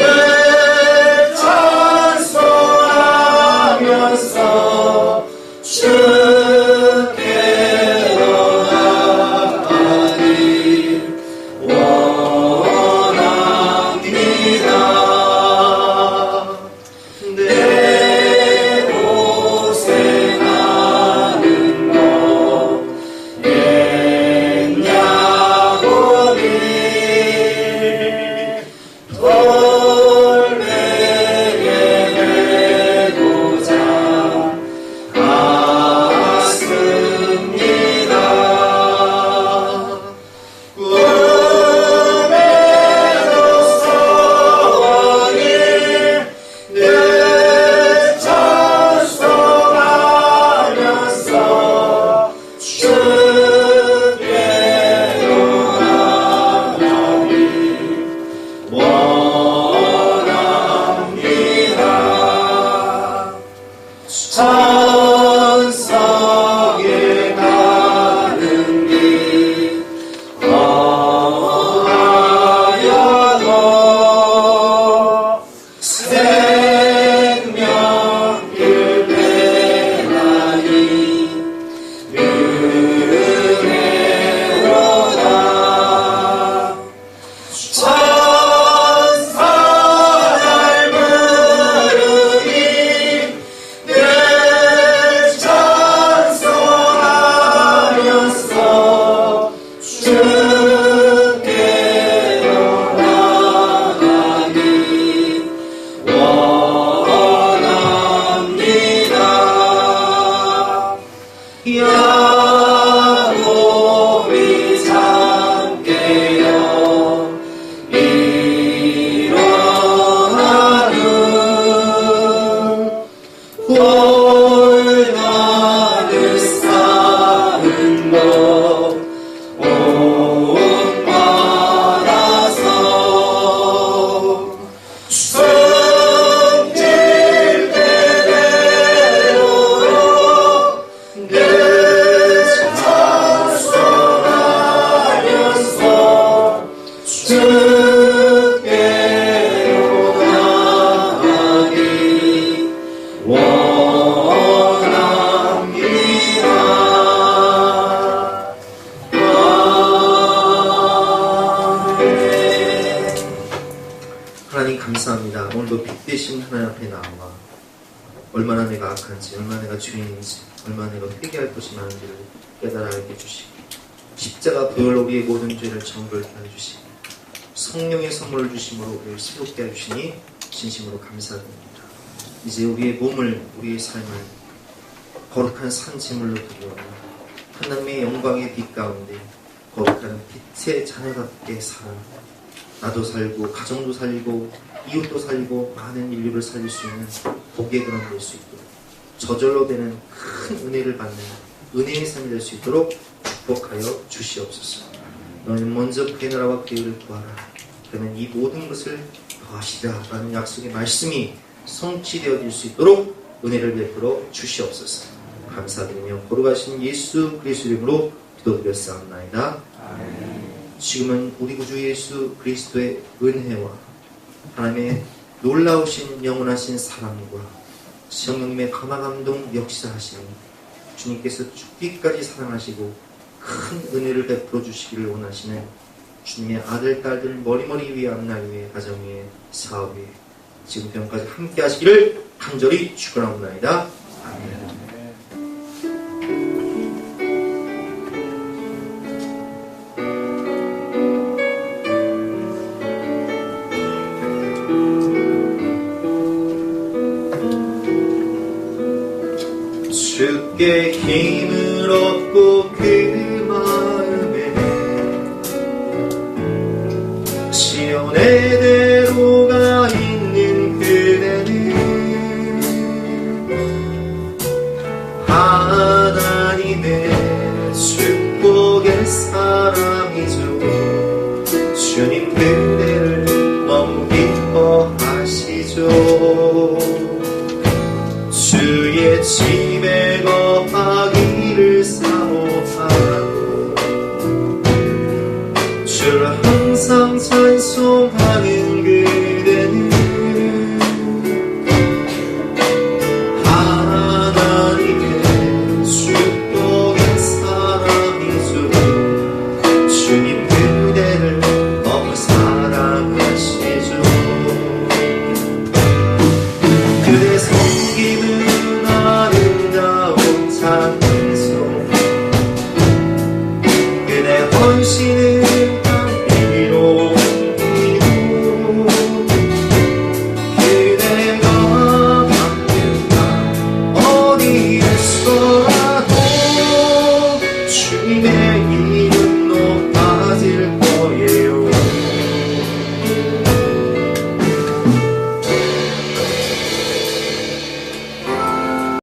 하나님 감사합니다. 오늘도 빛 대신 하나님 앞에 나와 얼마나 내가 악한지, 얼마나 내가 죄인인지, 얼마나 내가 회개할 것이 많은지를 깨달아 알게 해주시고 십자가 보혈로 우리의 모든 죄를 정결케 해주시고 성령의 선물을 주심으로 우리를 새롭게 해주시니 진심으로 감사드립니다. 이제 우리의 몸을, 우리의 삶을 거룩한 산지물로 드리오며 하나님의 영광의 빛 가운데 거룩한 빛의 자녀답게 살아 나도 살고 가정도 살리고 이웃도 살리고 많은 인류를 살릴 수 있는 복의 근원 될 수 있도록 저절로 되는 큰 은혜를 받는 은혜의 삶이 될 수 있도록 축복하여 주시옵소서. 너는 먼저 그의 나라와 그의 의를 구하라. 그러면 이 모든 것을 더하시리라 라는 약속의 말씀이 성취되어질 수 있도록 은혜를 베풀어 주시옵소서. 감사드리며 거룩하신 예수 그리스도 이름으로 기도드렸사옵나이다. 지금은 우리 구주 예수 그리스도의 은혜와 하나님의 놀라우신 영원하신 사랑과 성령님의 감화감동 역사하시니 주님께서 죽기까지 사랑하시고 큰 은혜를 베풀어 주시기를 원하시는 주님의 아들, 딸들 머리머리 위에 앞날 위에 가정 위에 사업 위에 지금까지 함께 하시기를 간절히 축원하옵나이다. 아멘. 주께 힘을 얻고 그 마음에 시온의